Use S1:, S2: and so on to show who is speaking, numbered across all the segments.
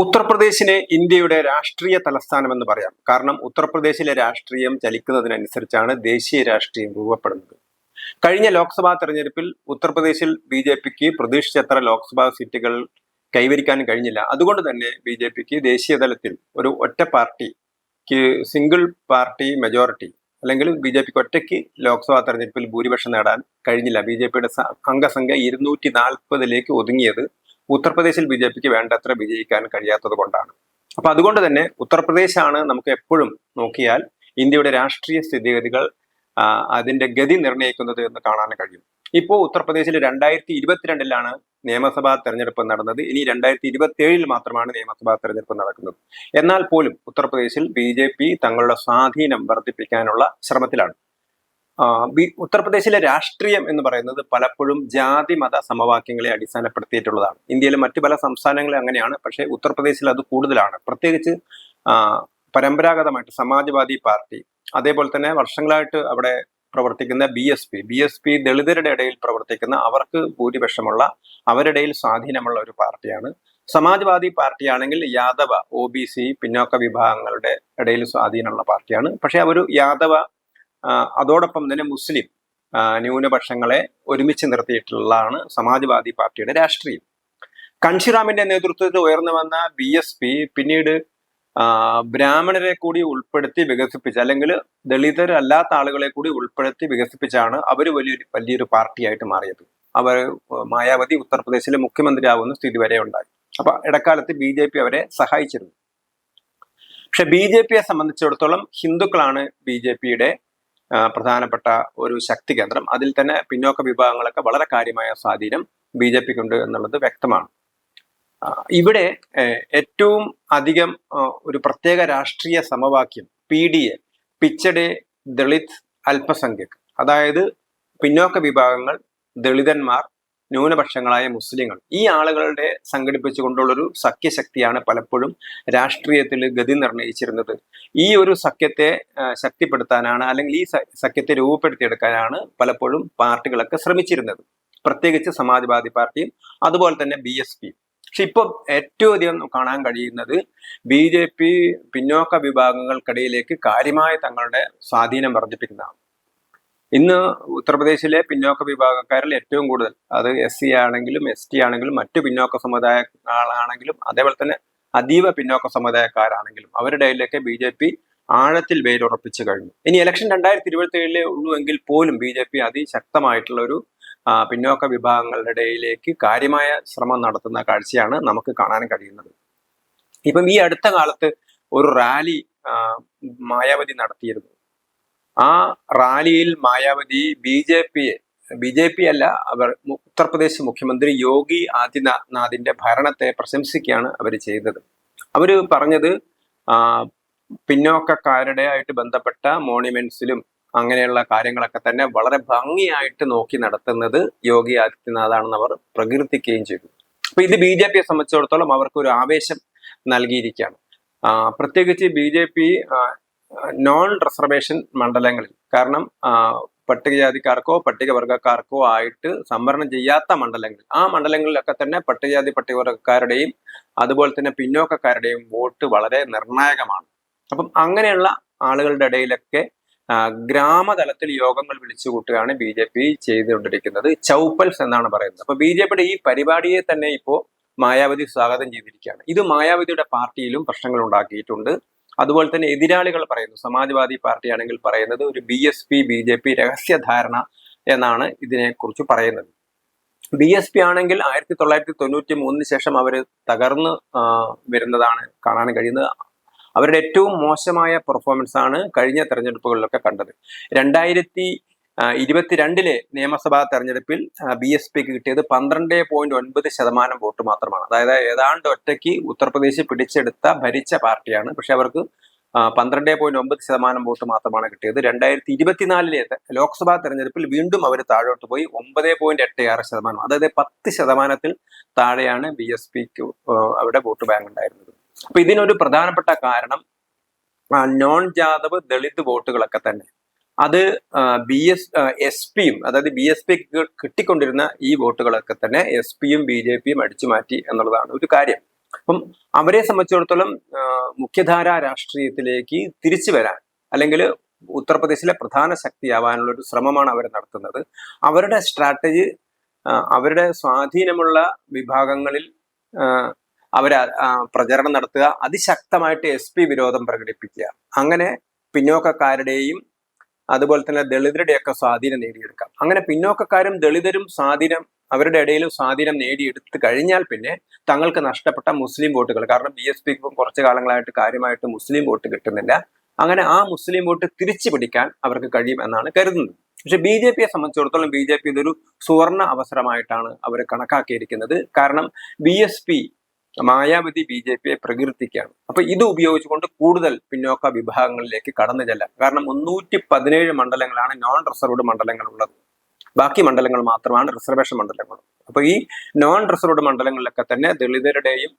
S1: ഉത്തർപ്രദേശിനെ ഇന്ത്യയുടെ രാഷ്ട്രീയ തലസ്ഥാനം എന്ന് പറയാം. കാരണം ഉത്തർപ്രദേശിലെ രാഷ്ട്രീയം ചലിക്കുന്നതിനനുസരിച്ചാണ് ദേശീയ രാഷ്ട്രീയം രൂപപ്പെടുന്നത്. കഴിഞ്ഞ ലോക്സഭാ തെരഞ്ഞെടുപ്പിൽ ഉത്തർപ്രദേശിൽ ബി.ജെ.പിക്ക് പ്രതീക്ഷിച്ചത്ര ലോക്സഭാ സീറ്റുകൾ കൈവരിക്കാൻ കഴിഞ്ഞില്ല. അതുകൊണ്ട് തന്നെ ബി.ജെ.പിക്ക് ദേശീയ തലത്തിൽ ഒരു ഒറ്റ പാർട്ടിക്ക് സിംഗിൾ പാർട്ടി മെജോറിറ്റി അല്ലെങ്കിൽ ബി.ജെ.പിക്ക് ഒറ്റയ്ക്ക് ലോക്സഭാ തെരഞ്ഞെടുപ്പിൽ ഭൂരിപക്ഷം നേടാൻ കഴിഞ്ഞില്ല. ബി.ജെ.പിയുടെ അംഗസംഖ്യ 240 ഒതുങ്ങിയത് ഉത്തർപ്രദേശിൽ ബി.ജെ.പിക്ക് വേണ്ടത്ര വിജയിക്കാൻ കഴിയാത്തത് കൊണ്ടാണ്. അപ്പൊ അതുകൊണ്ട് തന്നെ ഉത്തർപ്രദേശാണ് നമുക്ക് എപ്പോഴും നോക്കിയാൽ ഇന്ത്യയുടെ രാഷ്ട്രീയ സ്ഥിതിഗതികൾ അതിന്റെ ഗതി നിർണ്ണയിക്കുന്നത് എന്ന് കാണാൻ കഴിയും. ഇപ്പോൾ ഉത്തർപ്രദേശിൽ 2022 നിയമസഭാ തെരഞ്ഞെടുപ്പ് നടന്നത്. ഇനി 2027 മാത്രമാണ് നിയമസഭാ തെരഞ്ഞെടുപ്പ് നടക്കുന്നത്. എന്നാൽ പോലും ഉത്തർപ്രദേശിൽ ബി.ജെ.പി തങ്ങളുടെ സ്വാധീനം വർദ്ധിപ്പിക്കാനുള്ള ശ്രമത്തിലാണ്. ഉത്തർപ്രദേശിലെ രാഷ്ട്രീയം എന്ന് പറയുന്നത് പലപ്പോഴും ജാതി മത സമവാക്യങ്ങളെ അടിസ്ഥാനപ്പെടുത്തിയിട്ടുള്ളതാണ്. ഇന്ത്യയിലെ മറ്റു പല സംസ്ഥാനങ്ങളും അങ്ങനെയാണ്, പക്ഷേ ഉത്തർപ്രദേശിൽ അത് കൂടുതലാണ്. പ്രത്യേകിച്ച് പരമ്പരാഗതമായിട്ട് സമാജ്വാദി പാർട്ടി, അതേപോലെ തന്നെ വർഷങ്ങളായിട്ട് അവിടെ പ്രവർത്തിക്കുന്ന ബി.എസ്.പി ദളിതരുടെ ഇടയിൽ പ്രവർത്തിക്കുന്ന, അവർക്ക് ഭൂരിപക്ഷമുള്ള, അവരുടെ ഇടയിൽ സ്വാധീനമുള്ള ഒരു പാർട്ടിയാണ്. സമാജ്വാദി പാർട്ടിയാണെങ്കിൽ യാദവ OBC പിന്നോക്ക വിഭാഗങ്ങളുടെ ഇടയിൽ സ്വാധീനമുള്ള പാർട്ടിയാണ്. പക്ഷെ അവർ യാദവ അതോടൊപ്പം തന്നെ മുസ്ലിം ന്യൂനപക്ഷങ്ങളെ ഒരുമിച്ച് നിർത്തിയിട്ടുള്ളതാണ് സമാജ്വാദി പാർട്ടിയുടെ രാഷ്ട്രീയം. കൺഷിറാമിന്റെ നേതൃത്വത്തിൽ ഉയർന്നു വന്ന ബി.എസ്.പി പിന്നീട് ബ്രാഹ്മണരെ കൂടി ഉൾപ്പെടുത്തി വികസിപ്പിച്ച, അല്ലെങ്കിൽ ദളിതരല്ലാത്ത ആളുകളെ കൂടി ഉൾപ്പെടുത്തി വികസിപ്പിച്ചാണ് അവർ വലിയൊരു പാർട്ടിയായിട്ട് മാറിയത്. അവർ മായാവതി ഉത്തർപ്രദേശിലെ മുഖ്യമന്ത്രിയാവുന്ന സ്ഥിതി വരെ ഉണ്ടായി. അപ്പൊ ഇടക്കാലത്ത് ബി.ജെ.പി അവരെ സഹായിച്ചിരുന്നു. പക്ഷെ ബി.ജെ.പിയെ സംബന്ധിച്ചിടത്തോളം ഹിന്ദുക്കളാണ് ബി.ജെ.പിയുടെ പ്രധാനപ്പെട്ട ഒരു ശക്തി കേന്ദ്രം. അതിൽ തന്നെ പിന്നോക്ക വിഭാഗങ്ങളൊക്കെ വളരെ കാര്യമായ സ്വാധീനം ബി.ജെ.പിക്ക് ഉണ്ട് എന്നുള്ളത് വ്യക്തമാണ്. ഇവിടെ ഏറ്റവും അധികം ഒരു പ്രത്യേക രാഷ്ട്രീയ സമവാക്യം PDA, പിച്ചഡെ ദളിത് അല്പസംഖ്യക്, അതായത് പിന്നോക്ക വിഭാഗങ്ങൾ, ദളിതന്മാർ, ന്യൂനപക്ഷങ്ങളായ മുസ്ലിങ്ങൾ, ഈ ആളുകളുടെ സംഘടിപ്പിച്ചുകൊണ്ടുള്ളൊരു സഖ്യശക്തിയാണ് പലപ്പോഴും രാഷ്ട്രീയത്തിൽ ഗതി നിർണ്ണയിച്ചിരുന്നത്. ഈ ഒരു സഖ്യത്തെ ശക്തിപ്പെടുത്താനാണ്, അല്ലെങ്കിൽ ഈ സഖ്യത്തെ രൂപപ്പെടുത്തിയെടുക്കാനാണ് പലപ്പോഴും പാർട്ടികളൊക്കെ ശ്രമിച്ചിരുന്നത്. പ്രത്യേകിച്ച് സമാജ്വാദി പാർട്ടിയും അതുപോലെ തന്നെ ബി.എസ്.പി. പക്ഷെ ഇപ്പൊ ഏറ്റവും അധികം കാണാൻ കഴിയുന്നത് ബി.ജെ.പി പിന്നോക്ക വിഭാഗങ്ങൾക്കിടയിലേക്ക് കാര്യമായ തങ്ങളുടെ സ്വാധീനം വർദ്ധിപ്പിക്കുന്നതാണ്. ഇന്ന് ഉത്തർപ്രദേശിലെ പിന്നോക്ക വിഭാഗക്കാരിൽ ഏറ്റവും കൂടുതൽ, അത് SC ആണെങ്കിലും ST ആണെങ്കിലും മറ്റു പിന്നോക്ക സമുദായങ്ങളാണെങ്കിലും അതേപോലെ തന്നെ അതീവ പിന്നോക്ക സമുദായക്കാരാണെങ്കിലും അവരുടെ ഇടയിലേക്ക് ബി.ജെ.പി ആഴത്തിൽ വേരുറപ്പിച്ചു കഴിഞ്ഞു. ഇനി ഇലക്ഷൻ 2027 ഉള്ളൂ എങ്കിൽ പോലും ബി.ജെ.പി അതിശക്തമായിട്ടുള്ള ഒരു പിന്നോക്ക വിഭാഗങ്ങളുടെ ഇടയിലേക്ക് കാര്യമായ ശ്രമം നടത്തുന്ന കാഴ്ചയാണ് നമുക്ക് കാണാൻ കഴിയുന്നത്. ഇപ്പം ഈ അടുത്ത കാലത്ത് ഒരു റാലി മായാവതി നടത്തിയിരുന്നു. ആ റാലിയിൽ മായാവതി ബി.ജെ.പി അല്ല, അവർ ഉത്തർപ്രദേശ് മുഖ്യമന്ത്രി യോഗി ആദിത്യനാഥിന്റെ ഭരണത്തെ പ്രശംസിക്കുകയാണ് അവർ ചെയ്തത്. അവര് പറഞ്ഞത് പിന്നോക്കക്കാരുടെ ആയിട്ട് ബന്ധപ്പെട്ട മോണ്യുമെന്റ്സിലും അങ്ങനെയുള്ള കാര്യങ്ങളൊക്കെ തന്നെ വളരെ ഭംഗിയായിട്ട് നോക്കി നടത്തുന്നത് യോഗി ആദിത്യനാഥാണെന്ന് അവർ പ്രകീർത്തിക്കുകയും ചെയ്തു. അപ്പൊ ഇത് ബി.ജെ.പിയെ സംബന്ധിച്ചിടത്തോളം അവർക്ക് ഒരു ആവേശം നൽകിയിരിക്കുകയാണ്. പ്രത്യേകിച്ച് ബി.ജെ.പി നോൺ റിസർവേഷൻ മണ്ഡലങ്ങളിൽ, കാരണം പട്ടികജാതിക്കാർക്കോ പട്ടികവർഗക്കാർക്കോ ആയിട്ട് സംവരണം ചെയ്യാത്ത മണ്ഡലങ്ങളിൽ, ആ മണ്ഡലങ്ങളിലൊക്കെ തന്നെ പട്ടികജാതി പട്ടികവർഗക്കാരുടെയും അതുപോലെ തന്നെ പിന്നോക്കക്കാരുടെയും വോട്ട് വളരെ നിർണായകമാണ്. അപ്പം അങ്ങനെയുള്ള ആളുകളുടെ ഇടയിലൊക്കെ ഗ്രാമതലത്തിൽ യോഗങ്ങൾ വിളിച്ചു കൂട്ടുകയാണ് ബി.ജെ.പി ചെയ്തുകൊണ്ടിരിക്കുന്നത്. ചൗപ്പൽസ് എന്നാണ് പറയുന്നത്. അപ്പൊ ബി.ജെ.പിയുടെ ഈ പരിപാടിയെ തന്നെ ഇപ്പോൾ മായാവതി സ്വാഗതം ചെയ്തിരിക്കുകയാണ്. ഇത് മായാവതിയുടെ പാർട്ടിയിലും പ്രശ്നങ്ങൾ ഉണ്ടാക്കിയിട്ടുണ്ട്. അതുപോലെ തന്നെ എതിരാളികൾ പറയുന്നു, സമാജ്വാദി പാർട്ടി ആണെങ്കിൽ പറയുന്നത് ഒരു ബി.എസ്.പി ബി.ജെ.പി രഹസ്യധാരണ എന്നാണ് ഇതിനെക്കുറിച്ച് പറയുന്നത്. ബി.എസ്.പി ആണെങ്കിൽ 1993 ശേഷം അവർ തകർന്ന് വരുന്നതാണ് കാണാൻ കഴിയുന്നത്. അവരുടെ ഏറ്റവും മോശമായ പെർഫോമൻസ് ആണ് കഴിഞ്ഞ തെരഞ്ഞെടുപ്പുകളിലൊക്കെ കണ്ടത്. 2022 നിയമസഭാ തെരഞ്ഞെടുപ്പിൽ ബി.എസ്.പിക്ക് കിട്ടിയത് 12.9% വോട്ട് മാത്രമാണ്. അതായത് ഏതാണ്ട് ഒറ്റയ്ക്ക് ഉത്തർപ്രദേശ് ഭരിച്ച പാർട്ടിയാണ്. പക്ഷെ അവർക്ക് 12.9% വോട്ട് മാത്രമാണ് കിട്ടിയത്. 2024 ലോക്സഭാ തെരഞ്ഞെടുപ്പിൽ വീണ്ടും അവർ താഴോട്ട് പോയി 9.86%. അതായത് 10% താഴെയാണ് ബി.എസ്.പിക്ക് അവിടെ വോട്ട് ബാങ്ക് ഉണ്ടായിരുന്നത്. അപ്പൊ ഇതിനൊരു പ്രധാനപ്പെട്ട കാരണം നോൺ ജാദവ് ദളിത് വോട്ടുകളൊക്കെ തന്നെ അത് എസ്.പിയും, അതായത് ബി.എസ്.പിക്ക് കിട്ടിക്കൊണ്ടിരുന്ന ഈ വോട്ടുകളൊക്കെ തന്നെ എസ്.പിയും ബി.ജെ.പിയും അടിച്ചു മാറ്റി എന്നുള്ളതാണ് ഒരു കാര്യം. അപ്പം അവരെ സംബന്ധിച്ചിടത്തോളം മുഖ്യധാര രാഷ്ട്രീയത്തിലേക്ക് തിരിച്ചു വരാൻ അല്ലെങ്കിൽ ഉത്തർപ്രദേശിലെ പ്രധാന ശക്തിയാവാനുള്ള ഒരു ശ്രമമാണ് അവർ നടത്തുന്നത്. അവരുടെ സ്ട്രാറ്റജി അവരുടെ സ്വാധീനമുള്ള വിഭാഗങ്ങളിൽ അവർ പ്രചരണം നടത്തുക, അതിശക്തമായിട്ട് SP വിരോധം പ്രകടിപ്പിക്കുക, അങ്ങനെ പിന്നോക്കക്കാരുടെയും അതുപോലെ തന്നെ ദളിതരുടെയൊക്കെ സ്വാധീനം നേടിയെടുക്കാം. അങ്ങനെ പിന്നോക്കക്കാരും ദളിതരും അവരുടെ ഇടയിലും സ്വാധീനം നേടിയെടുത്ത് കഴിഞ്ഞാൽ പിന്നെ തങ്ങൾക്ക് നഷ്ടപ്പെട്ട മുസ്ലിം വോട്ടുകൾ, കാരണം BSP ഇപ്പം കുറച്ചു കാലങ്ങളായിട്ട് കാര്യമായിട്ട് മുസ്ലിം വോട്ട് കിട്ടുന്നില്ല, അങ്ങനെ ആ മുസ്ലിം വോട്ട് തിരിച്ചു പിടിക്കാൻ അവർക്ക് കഴിയും എന്നാണ് കരുതുന്നത്. പക്ഷെ BJPയെ സംബന്ധിച്ചിടത്തോളം BJP ഇതൊരു സുവർണ അവസരമായിട്ടാണ് അവർ കണക്കാക്കിയിരിക്കുന്നത്. കാരണം BSP മായാവതി BJPയെ പ്രകീർത്തിക്കുകയാണ്. അപ്പൊ ഇത് ഉപയോഗിച്ചുകൊണ്ട് കൂടുതൽ പിന്നോക്ക വിഭാഗങ്ങളിലേക്ക് കടന്നു ചെല്ലാൻ, കാരണം 317 മണ്ഡലങ്ങളാണ് നോൺ റിസർവ്ഡ് മണ്ഡലങ്ങൾ ഉള്ളത്, ബാക്കി മണ്ഡലങ്ങൾ മാത്രമാണ് റിസർവേഷൻ മണ്ഡലങ്ങൾ. അപ്പൊ ഈ നോൺ റിസർവ്ഡ് മണ്ഡലങ്ങളിലൊക്കെ തന്നെ ദളിതരുടെയും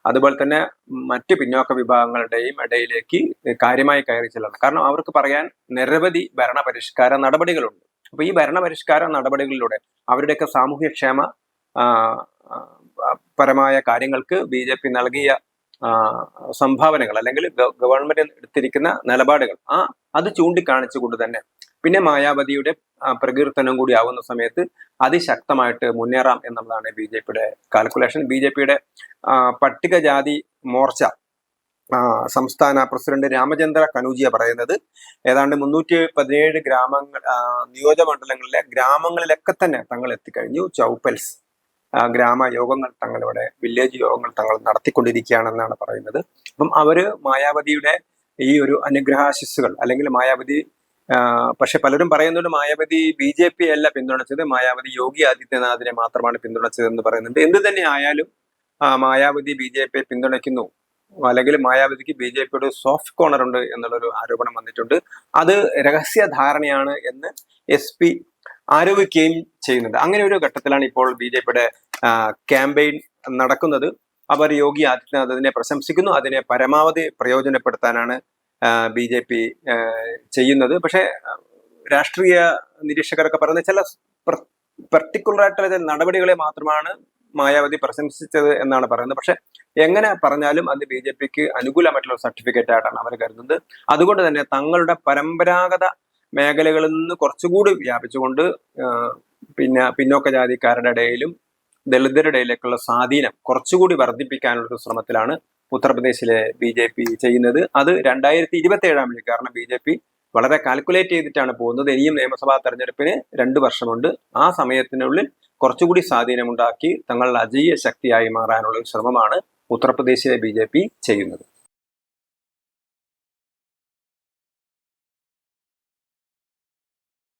S1: അതുപോലെ തന്നെ മറ്റ് പിന്നോക്ക വിഭാഗങ്ങളുടെയും ഇടയിലേക്ക് കാര്യമായി കയറി ചെല്ലണം. കാരണം അവർക്ക് പറയാൻ നിരവധി ഭരണപരിഷ്കാര നടപടികളുണ്ട്. അപ്പൊ ഈ ഭരണപരിഷ്കാര നടപടികളിലൂടെ അവരുടെയൊക്കെ സാമൂഹ്യക്ഷേമ പരമായ കാര്യങ്ങൾക്ക് BJP നൽകിയ സംഭാവനകൾ അല്ലെങ്കിൽ ഗവൺമെന്റ് എടുത്തിരിക്കുന്ന നിലപാടുകൾ അത് ചൂണ്ടിക്കാണിച്ചുകൊണ്ട് തന്നെ പിന്നെ മായാവതിയുടെ പ്രകീർത്തനം കൂടി ആവുന്ന സമയത്ത് അതിശക്തമായിട്ട് മുന്നേറാം എന്നുള്ളതാണ് BJPയുടെ കാൽക്കുലേഷൻ. BJPയുടെ പട്ടികജാതി മോർച്ച സംസ്ഥാന പ്രസിഡന്റ് രാമചന്ദ്ര കനൂജിയ പറയുന്നത് ഏതാണ്ട് 317 നിയോജകമണ്ഡലങ്ങളിലെ ഗ്രാമങ്ങളിലൊക്കെ തന്നെ തങ്ങൾ എത്തിക്കഴിഞ്ഞു. ചൗപ്പൽസ് ഗ്രാമ യോഗങ്ങൾ തങ്ങളുടെ വില്ലേജ് യോഗങ്ങൾ തങ്ങൾ നടത്തിക്കൊണ്ടിരിക്കുകയാണെന്നാണ് പറയുന്നത്. അപ്പം അവര് മായാവതിയുടെ ഈ ഒരു അനുഗ്രഹാശിസ്സുകൾ അല്ലെങ്കിൽ മായാവതി പക്ഷെ പലരും പറയുന്നുണ്ട് മായാവതി BJP അല്ല പിന്തുണച്ചത്, മായാവതി യോഗി ആദിത്യനാഥിനെ മാത്രമാണ് പിന്തുണച്ചത് എന്ന് പറയുന്നുണ്ട്. എന്ത് തന്നെ ആയാലും മായാവതി BJPയെ പിന്തുണയ്ക്കുന്നു അല്ലെങ്കിൽ മായാവതിക്ക് BJPയുടെ സോഫ്റ്റ് കോർണർ ഉണ്ട് എന്നുള്ളൊരു ആരോപണം വന്നിട്ടുണ്ട്. അത് രഹസ്യ ധാരണയാണ് എന്ന് SP ആരോപിക്കുകയും ചെയ്യുന്നുണ്ട്. അങ്ങനെ ഒരു ഘട്ടത്തിലാണ് ഇപ്പോൾ BJPയുടെ ക്യാമ്പയിൻ നടക്കുന്നത്. അവർ യോഗി ആദിത്യനാഥ് അതിനെ പ്രശംസിക്കുന്നു, അതിനെ പരമാവധി പ്രയോജനപ്പെടുത്താനാണ് BJP ചെയ്യുന്നത്. പക്ഷെ രാഷ്ട്രീയ നിരീക്ഷകരൊക്കെ പറയുന്ന ചില പർട്ടിക്കുലർ ആയിട്ടുള്ള ചില നടപടികളെ മാത്രമാണ് മായാവതി പ്രശംസിച്ചത് എന്നാണ് പറയുന്നത്. പക്ഷെ എങ്ങനെ പറഞ്ഞാലും അത് BJPക്ക് അനുകൂലമായിട്ടുള്ള സർട്ടിഫിക്കറ്റ് ആയിട്ടാണ് അവർ കരുതുന്നത്. അതുകൊണ്ട് തന്നെ തങ്ങളുടെ പരമ്പരാഗത മേഖലകളിൽ നിന്ന് കുറച്ചുകൂടി വ്യാപിച്ചുകൊണ്ട് പിന്നെ പിന്നോക്ക ജാതിക്കാരുടെ ഇടയിലും ദളിതരുടെ ഇടയിലേക്കുള്ള സ്വാധീനം കുറച്ചുകൂടി വർദ്ധിപ്പിക്കാനുള്ള ഒരു ശ്രമത്തിലാണ് ഉത്തർപ്രദേശിലെ BJP ചെയ്യുന്നത്. അത് 2027 കാരണം BJP വളരെ കാൽക്കുലേറ്റ് ചെയ്തിട്ടാണ് പോകുന്നത്. ഇനിയും നിയമസഭാ തെരഞ്ഞെടുപ്പിന് 2 വർഷമുണ്ട്. ആ സമയത്തിനുള്ളിൽ കുറച്ചുകൂടി സ്വാധീനമുണ്ടാക്കി തങ്ങളുടെ അജയ്യ ശക്തിയായി മാറാനുള്ള ഒരു ശ്രമമാണ് ഉത്തർപ്രദേശിലെ BJP ചെയ്യുന്നത്.